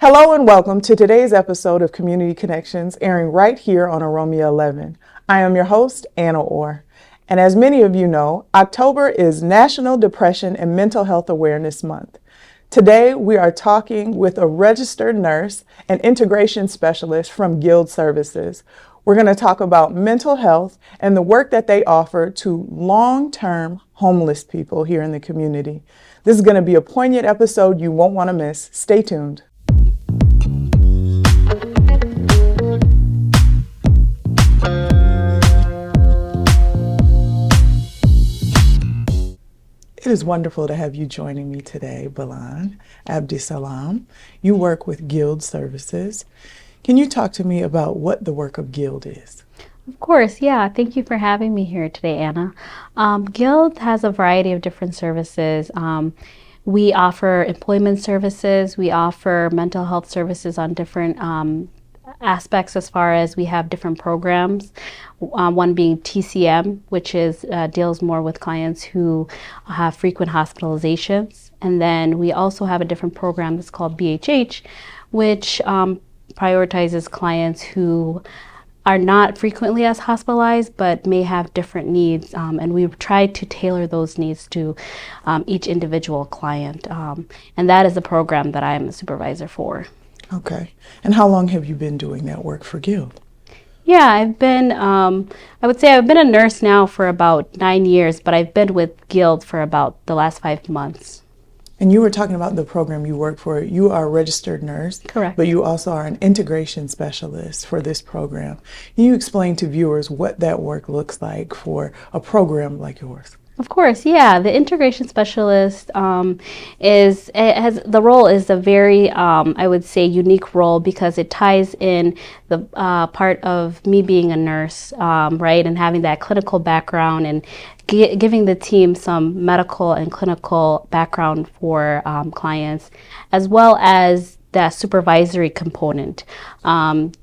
Hello and welcome to today's episode of Community Connections, airing right here on OROMIA11. I am your host, Anna Orr. And as many of you know, October is National Depression and Mental Health Awareness Month. Today, we are talking with a registered nurse and integration specialist from Guild Services. We're going to talk about mental health and the work that they offer to long-term homeless people here in the community. This is going to be a poignant episode you won't want to miss. Stay tuned. It is wonderful to have you joining me today, Balan Abdisalam. You work with Guild Services. Can you talk to me about what the work of Guild is? Of course, yeah. Thank you for having me here today, Anna. Guild has a variety of different services. We offer employment services. We offer mental health services on different aspects, as far as we have different programs, one being TCM, which is deals more with clients who have frequent hospitalizations. And then we also have a different program that's called BHH, which prioritizes clients who are not frequently as hospitalized but may have different needs, and we've tried to tailor those needs to each individual client, and that is the program that I'm a supervisor for. Okay. And how long have you been doing that work for Guild? Yeah, I've been, I would say I've been a nurse now for about 9 years, but I've been with Guild for about the last 5 months. And you were talking about the program you work for. You are a registered nurse. Correct. But you also are an integration specialist for this program. Can you explain to viewers what that work looks like for a program like yours? Of course, yeah. The integration specialist the role is a very, I would say, unique role, because it ties in the part of me being a nurse, right, and having that clinical background and giving the team some medical and clinical background for clients, as well as that supervisory component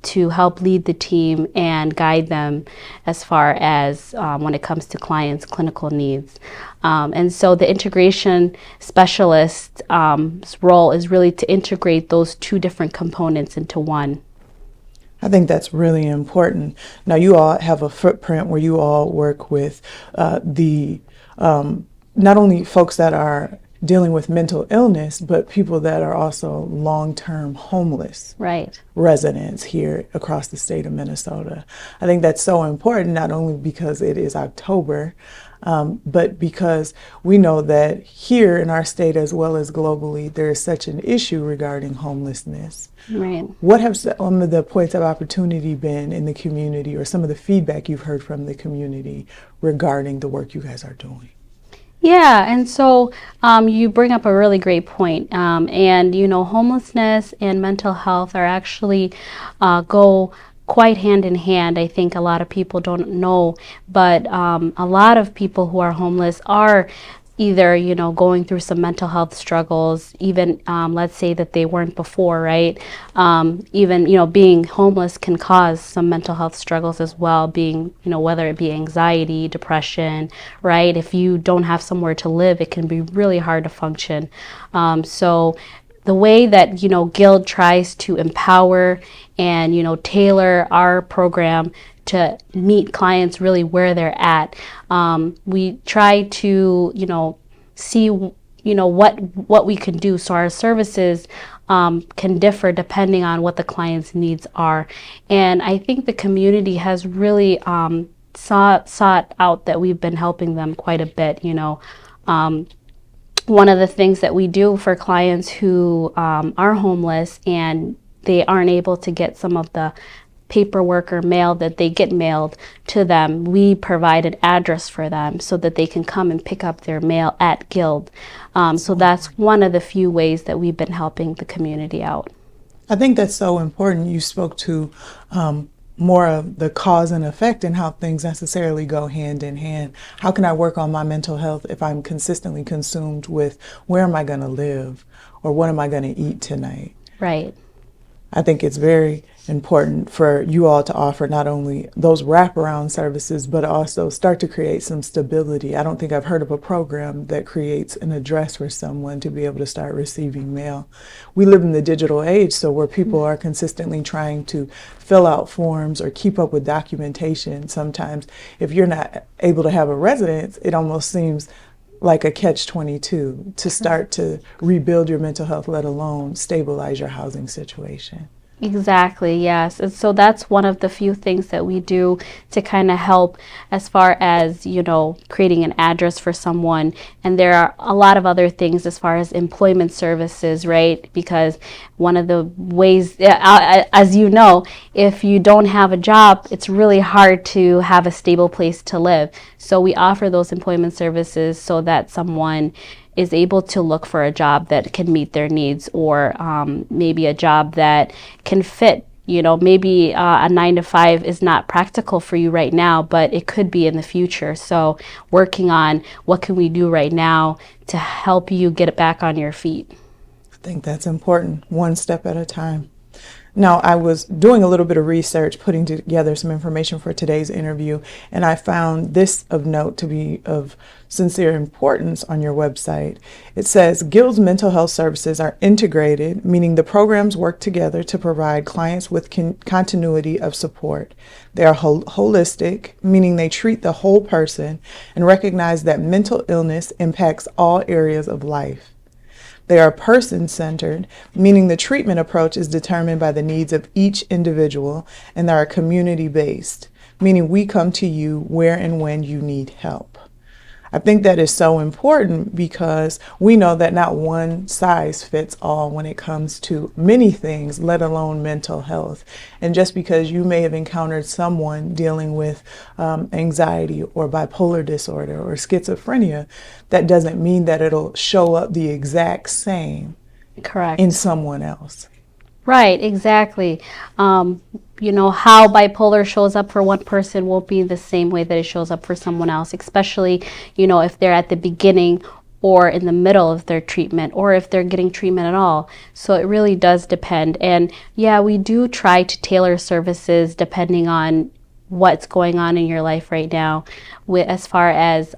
to help lead the team and guide them as far as when it comes to clients' clinical needs. And so the integration specialist's role is really to integrate those two different components into one. I think that's really important. Now, you all have a footprint where you all work with not only folks that are dealing with mental illness, but people that are also long-term homeless residents here across the state of Minnesota. I think that's so important, not only because it is October, but because we know that here in our state, as well as globally, there is such an issue regarding homelessness. Right. What have some of the points of opportunity been in the community, or some of the feedback you've heard from the community regarding the work you guys are doing? Yeah, and so you bring up a really great point. And, you know, homelessness and mental health are actually go quite hand in hand. I think a lot of people don't know, but a lot of people who are homeless are either, you know, going through some mental health struggles, even let's say that they weren't before, right? Even, you know, being homeless can cause some mental health struggles as well, being, you know, whether it be anxiety, depression, right? If you don't have somewhere to live, it can be really hard to function. So the way that, you know, Guild tries to empower and, you know, tailor our program to meet clients really where they're at. We try to, you know, see, you know, what we can do. So our services can differ depending on what the client's needs are. And I think the community has really sought out that we've been helping them quite a bit, you know. One of the things that we do for clients who are homeless and they aren't able to get some of the paperwork or mail that they get mailed to them, we provide an address for them so that they can come and pick up their mail at Guild. So that's one of the few ways that we've been helping the community out. I think that's so important. You spoke to more of the cause and effect and how things necessarily go hand in hand. How can I work on my mental health if I'm consistently consumed with where am I going to live or what am I going to eat tonight? Right. I think it's very important for you all to offer not only those wraparound services, but also start to create some stability. I don't think I've heard of a program that creates an address for someone to be able to start receiving mail. We live in the digital age, so where people are consistently trying to fill out forms or keep up with documentation, sometimes if you're not able to have a residence, it almost seems like a catch-22 to start to rebuild your mental health, let alone stabilize your housing situation. Exactly, yes. And so that's one of the few things that we do to kind of help as far as, creating an address for someone. And there are a lot of other things as far as employment services, right? Because one of the ways, as you know, if you don't have a job, it's really hard to have a stable place to live. So we offer those employment services so that someone is able to look for a job that can meet their needs, or maybe a job that can fit. Maybe a 9 to 5 is not practical for you right now, but it could be in the future. So working on what can we do right now to help you get it back on your feet. I think that's important, one step at a time. Now, I was doing a little bit of research, putting together some information for today's interview, and I found this of note to be of sincere importance on your website. It says, Guild's mental health services are integrated, meaning the programs work together to provide clients with continuity of support. They are holistic, meaning they treat the whole person and recognize that mental illness impacts all areas of life. They are person-centered, meaning the treatment approach is determined by the needs of each individual, and they are community-based, meaning we come to you where and when you need help. I think that is so important because we know that not one size fits all when it comes to many things, let alone mental health. And just because you may have encountered someone dealing with anxiety or bipolar disorder or schizophrenia, that doesn't mean that it'll show up the exact same Correct. in someone else. Right, exactly. How bipolar shows up for one person won't be the same way that it shows up for someone else, especially, if they're at the beginning or in the middle of their treatment, or if they're getting treatment at all. So it really does depend. And yeah, we do try to tailor services depending on what's going on in your life right now. As far as,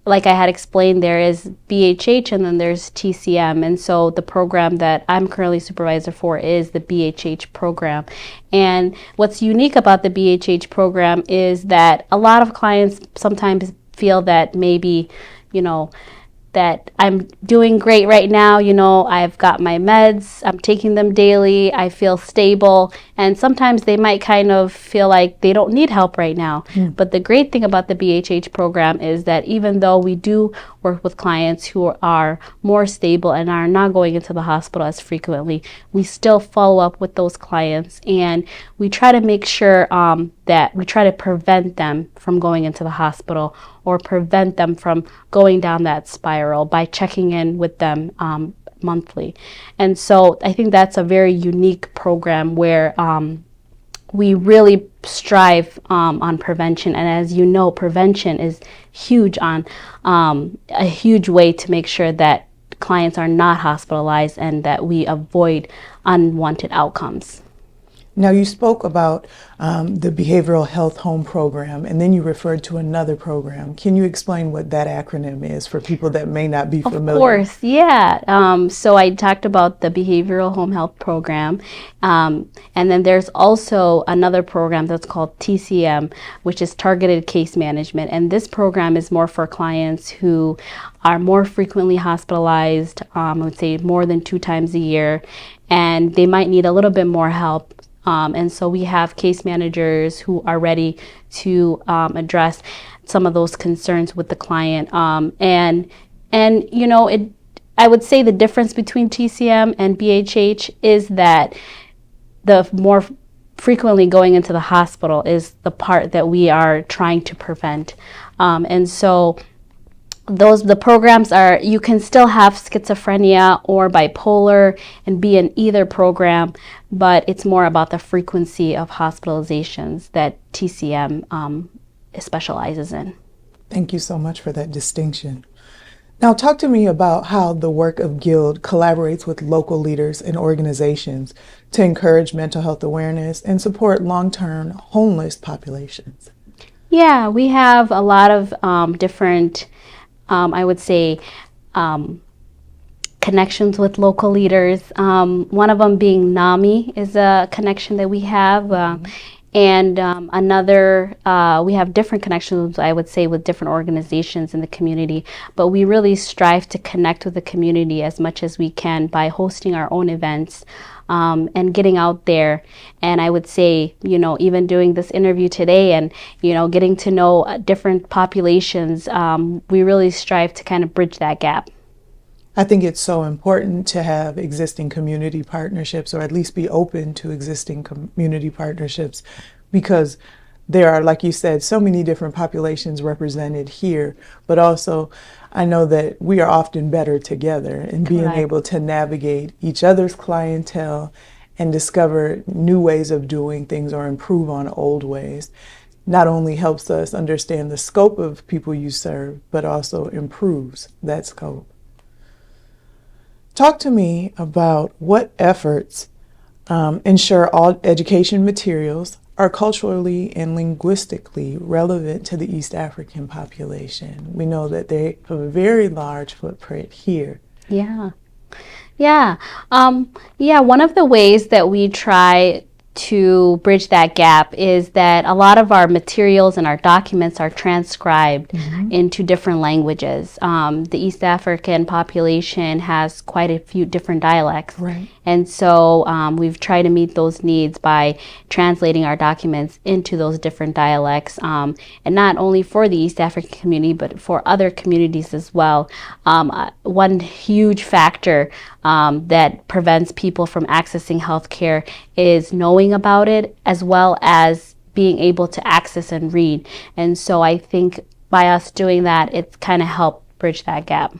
like I had explained, there is BHH and then there's TCM. And so the program that I'm currently supervisor for is the BHH program. And what's unique about the BHH program is that a lot of clients sometimes feel that maybe, that I'm doing great right now. I've got my meds, I'm taking them daily, I feel stable. And sometimes they might kind of feel like they don't need help right now. But the great thing about the BHH program is that even though we do work with clients who are more stable and are not going into the hospital as frequently, we still follow up with those clients, and we try to make sure that we try to prevent them from going into the hospital or prevent them from going down that spiral by checking in with them monthly. And so I think that's a very unique program where we really strive on prevention. And as you know, prevention is huge on a huge way to make sure that clients are not hospitalized and that we avoid unwanted outcomes. Now, you spoke about the behavioral health home program, and then you referred to another program. Can you explain what that acronym is for people that may not be familiar? Of course, yeah. So I talked about the behavioral home health program, and then there's also another program that's called TCM, which is targeted case management. And this program is more for clients who are more frequently hospitalized, I would say more than 2 times a year, and they might need a little bit more help. And so we have case managers who are ready to address some of those concerns with the client. I would say the difference between TCM and BHH is that the more frequently going into the hospital is the part that we are trying to prevent. And so the programs are, you can still have schizophrenia or bipolar and be in either program, but it's more about the frequency of hospitalizations that TCM specializes in. Thank you so much for that distinction. Now, talk to me about how the work of Guild collaborates with local leaders and organizations to encourage mental health awareness and support long-term homeless populations. Yeah, we have a lot of different, I would say, um, connections with local leaders. One of them being NAMI is a connection that we have. And another, we have different connections, I would say, with different organizations in the community. But we really strive to connect with the community as much as we can by hosting our own events. And getting out there. And I would say, even doing this interview today and, getting to know different populations, we really strive to kind of bridge that gap. I think it's so important to have existing community partnerships, or at least be open to existing community partnerships, because there are, like you said, so many different populations represented here, but also I know that we are often better together in being Correct. able to navigate each other's clientele and discover new ways of doing things or improve on old ways. Not only helps us understand the scope of people you serve, but also improves that scope. Talk to me about what efforts ensure all education materials are culturally and linguistically relevant to the East African population. We know that they have a very large footprint here. Yeah. Yeah. One of the ways that we try to bridge that gap is that a lot of our materials and our documents are transcribed into different languages. The East African population has quite a few different dialects. Right. And so we've tried to meet those needs by translating our documents into those different dialects, and not only for the East African community, but for other communities as well. One huge factor that prevents people from accessing healthcare is knowing about it, as well as being able to access and read. And so I think by us doing that, it's kind of helped bridge that gap.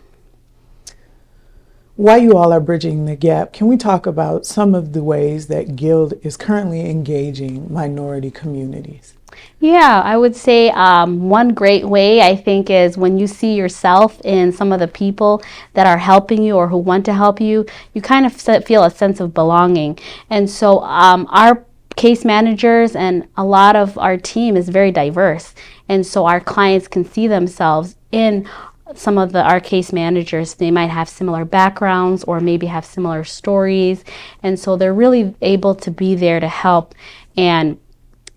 While you all are bridging the gap, can we talk about some of the ways that Guild is currently engaging minority communities? Yeah, I would say one great way, I think, is when you see yourself in some of the people that are helping you or who want to help you, you kind of feel a sense of belonging. And so our case managers and a lot of our team is very diverse. And so our clients can see themselves in some of our case managers. They might have similar backgrounds or maybe have similar stories. And so they're really able to be there to help and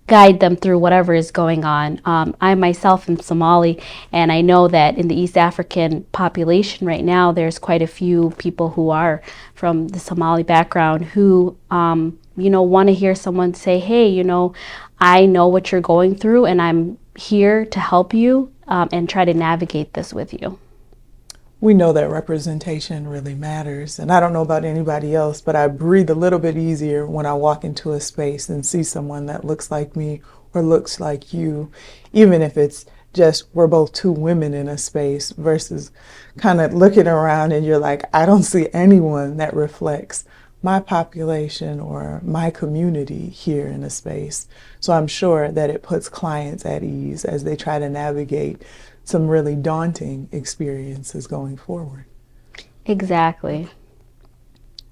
guide them through whatever is going on. I myself am Somali, and I know that in the East African population right now, there's quite a few people who are from the Somali background who, want to hear someone say, hey, I know what you're going through, and I'm here to help you and try to navigate this with you. We know that representation really matters, and I don't know about anybody else, but I breathe a little bit easier when I walk into a space and see someone that looks like me or looks like you, even if it's just we're both two women in a space, versus kind of looking around and you're like, I don't see anyone that reflects my population or my community here in a space. So I'm sure that it puts clients at ease as they try to navigate some really daunting experiences going forward. Exactly.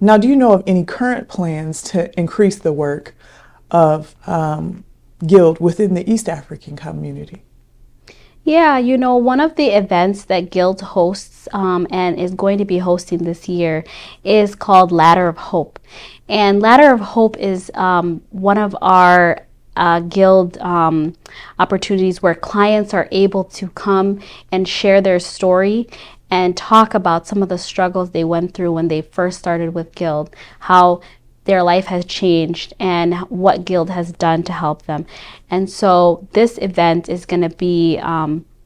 Now, do you know of any current plans to increase the work of Guild within the East African community? Yeah, one of the events that Guild hosts and is going to be hosting this year is called Ladder of Hope. And Ladder of Hope is one of our Guild opportunities where clients are able to come and share their story and talk about some of the struggles they went through when they first started with Guild, how their life has changed and what Guild has done to help them. And so this event is going to be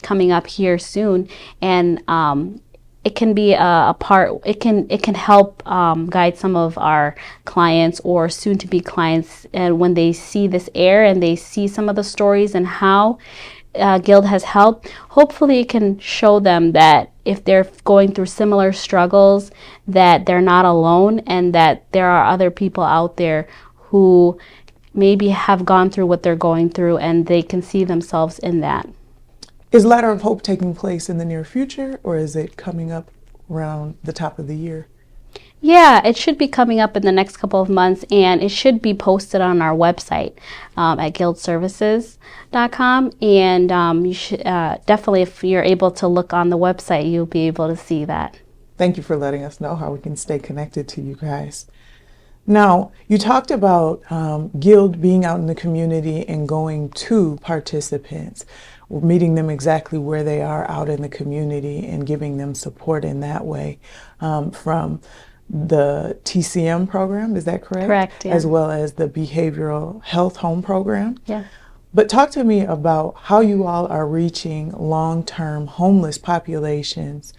coming up here soon, and it can be a part. It can help guide some of our clients or soon-to-be clients, and when they see this air and they see some of the stories and how Guild has helped, hopefully it can show them that if they're going through similar struggles, that they're not alone and that there are other people out there who maybe have gone through what they're going through and they can see themselves in that. Is Ladder of Hope taking place in the near future, or is it coming up around the top of the year? Yeah, it should be coming up in the next couple of months, and it should be posted on our website at guildservices.com. And you should definitely, if you're able to look on the website, you'll be able to see that. Thank you for letting us know how we can stay connected to you guys. Now, you talked about Guild being out in the community and going to participants, meeting them exactly where they are out in the community and giving them support in that way from the TCM program, is that correct? Correct, yeah. As well as the Behavioral Health Home Program. Yeah. But talk to me about how you all are reaching long-term homeless populations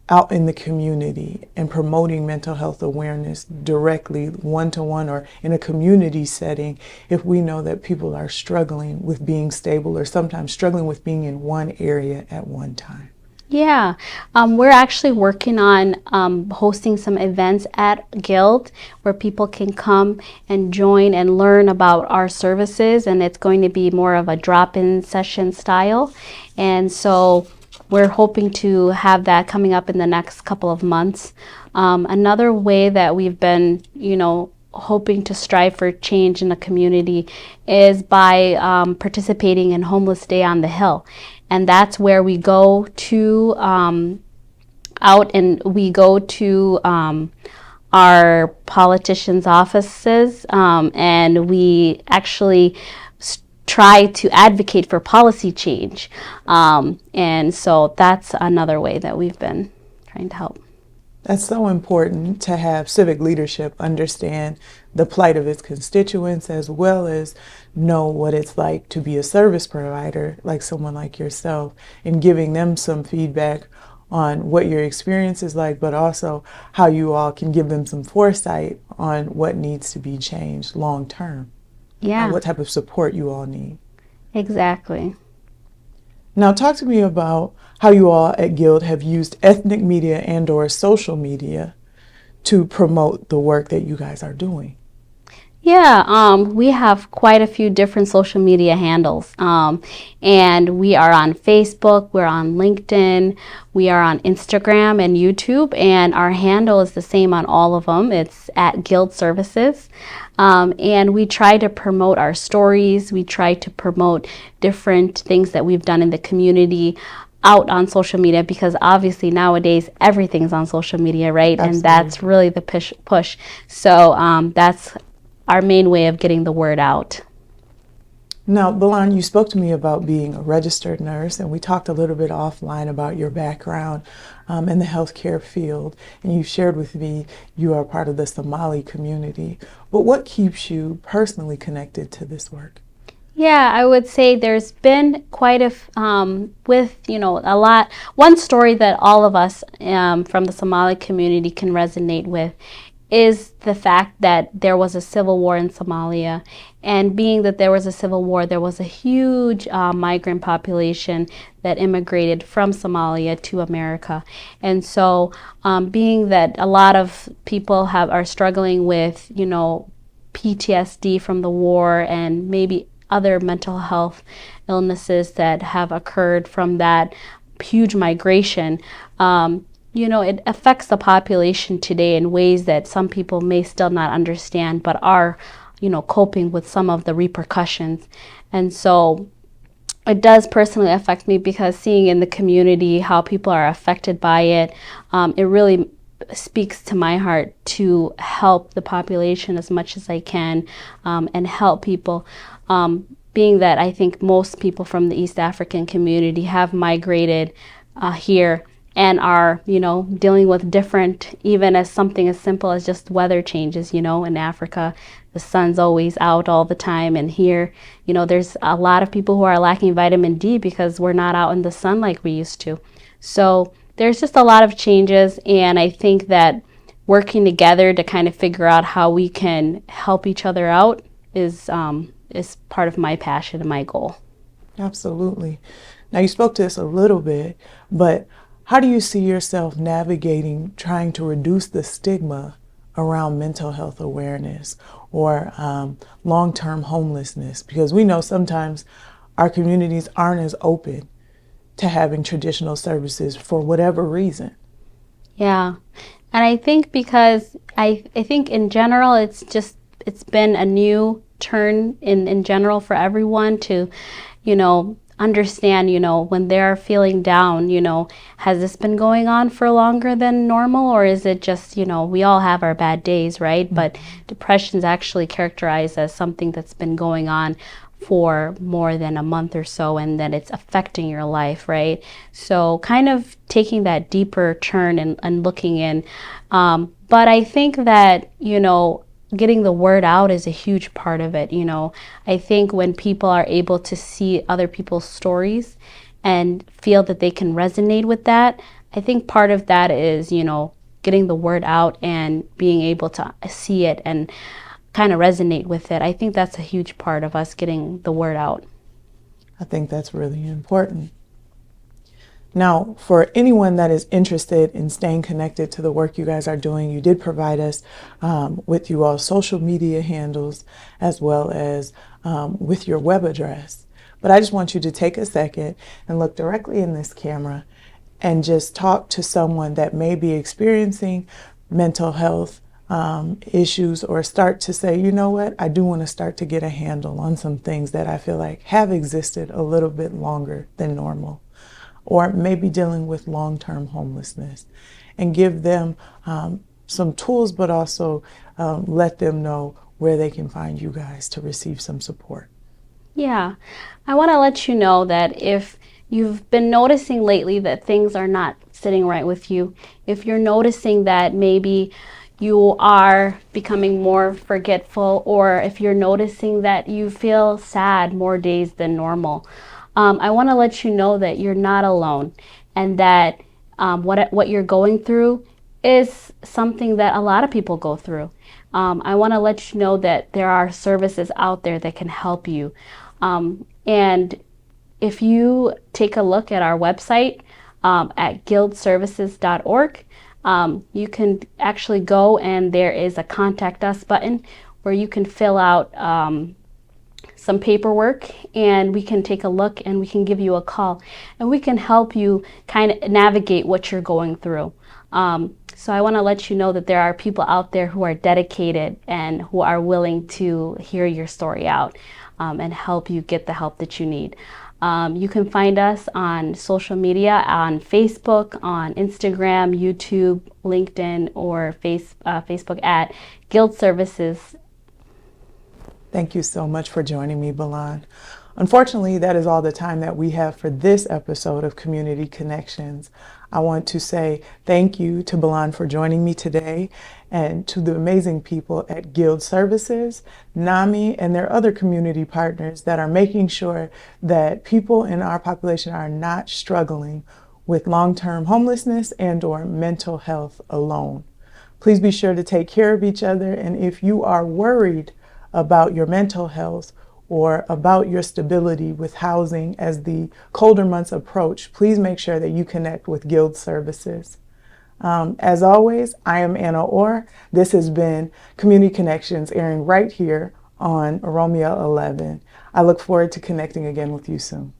out in the community and promoting mental health awareness directly, one-to-one, or in a community setting, if we know that people are struggling with being stable or sometimes struggling with being in one area at one time. Yeah, we're actually working on hosting some events at Guild where people can come and join and learn about our services, and it's going to be more of a drop-in session style. And so we're hoping to have that coming up in the next couple of months. Another way that we've been, hoping to strive for change in the community is by participating in Homeless Day on the Hill. And that's where we go to out and we go to our politicians' offices and we actually try to advocate for policy change. And so that's another way that we've been trying to help. That's so important to have civic leadership understand the plight of its constituents as well as know what it's like to be a service provider like someone like yourself and giving them some feedback on what your experience is like, but also how you all can give them some foresight on what needs to be changed long term. Yeah. What type of support you all need. Exactly. Now talk to me about how you all at Guild have used ethnic media and or social media to promote the work that you guys are doing. Yeah, we have quite a few different social media handles, and we are on Facebook, we're on LinkedIn, we are on Instagram and YouTube, and our handle is the same on all of them. It's at Guild Services, and we try to promote our stories, we try to promote different things that we've done in the community out on social media, because obviously nowadays everything's on social media, right? Absolutely. And that's really the push. So that's our main way of getting the word out. Now, Balan, you spoke to me about being a registered nurse, and we talked a little bit offline about your background in the healthcare field, and you shared with me you are part of the Somali community. But what keeps you personally connected to this work? Yeah, I would say there's been quite a lot. One story that all of us from the Somali community can resonate with is the fact that there was a civil war in Somalia, and being that there was a civil war, there was a huge migrant population that immigrated from Somalia to America. And so being that a lot of people are struggling with, PTSD from the war and maybe other mental health illnesses that have occurred from that huge migration, it affects the population today in ways that some people may still not understand, but are, coping with some of the repercussions. And so it does personally affect me, because seeing in the community how people are affected by it, it really speaks to my heart to help the population as much as I can and help people. Being that I think most people from the East African community have migrated here and are, dealing with different, even as something as simple as just weather changes, in Africa, the sun's always out all the time. And here, there's a lot of people who are lacking vitamin D because we're not out in the sun like we used to. So there's just a lot of changes. And I think that working together to kind of figure out how we can help each other out is part of my passion and my goal. Absolutely. Now, you spoke to this a little bit, but how do you see yourself navigating trying to reduce the stigma around mental health awareness or long-term homelessness? Because we know sometimes our communities aren't as open to having traditional services for whatever reason. Yeah. And I think because I think in general it's been a new turn in general for everyone to, understand, when they're feeling down, has this been going on for longer than normal, or is it just, we all have our bad days, right? But depression is actually characterized as something that's been going on for more than a month or so, and that it's affecting your life, right? So kind of taking that deeper turn and looking in. But I think that, getting the word out is a huge part of it. I think when people are able to see other people's stories and feel that they can resonate with that, I think part of that is, getting the word out and being able to see it and kind of resonate with it. I think that's a huge part of us getting the word out. I think that's really important. Now, for anyone that is interested in staying connected to the work you guys are doing, you did provide us with you all social media handles as well as with your web address. But I just want you to take a second and look directly in this camera and just talk to someone that may be experiencing mental health issues, or start to say, you know what, I do want to start to get a handle on some things that I feel like have existed a little bit longer than normal, or maybe dealing with long-term homelessness, and give them some tools, but also let them know where they can find you guys to receive some support. Yeah, I want to let you know that if you've been noticing lately that things are not sitting right with you, if you're noticing that maybe you are becoming more forgetful, or if you're noticing that you feel sad more days than normal, I want to let you know that you're not alone, and that what you're going through is something that a lot of people go through. I want to let you know that there are services out there that can help you. And if you take a look at our website at guildservices.org, you can actually go, and there is a contact us button where you can fill out some paperwork, and we can take a look and we can give you a call, and we can help you kind of navigate what you're going through. So I want to let you know that there are people out there who are dedicated and who are willing to hear your story out and help you get the help that you need. You can find us on social media, on Facebook, on Instagram, YouTube, LinkedIn, or Facebook at Guild Services. Thank you so much for joining me, Balan. Unfortunately, that is all the time that we have for this episode of Community Connections. I want to say thank you to Balan for joining me today, and to the amazing people at Guild Services, NAMI, and their other community partners that are making sure that people in our population are not struggling with long-term homelessness and or mental health alone. Please be sure to take care of each other, and if you are worried about your mental health or about your stability with housing as the colder months approach, please make sure that you connect with Guild Services. As always, I am Anna Orr. This has been Community Connections, airing right here on OROMIA11. I look forward to connecting again with you soon.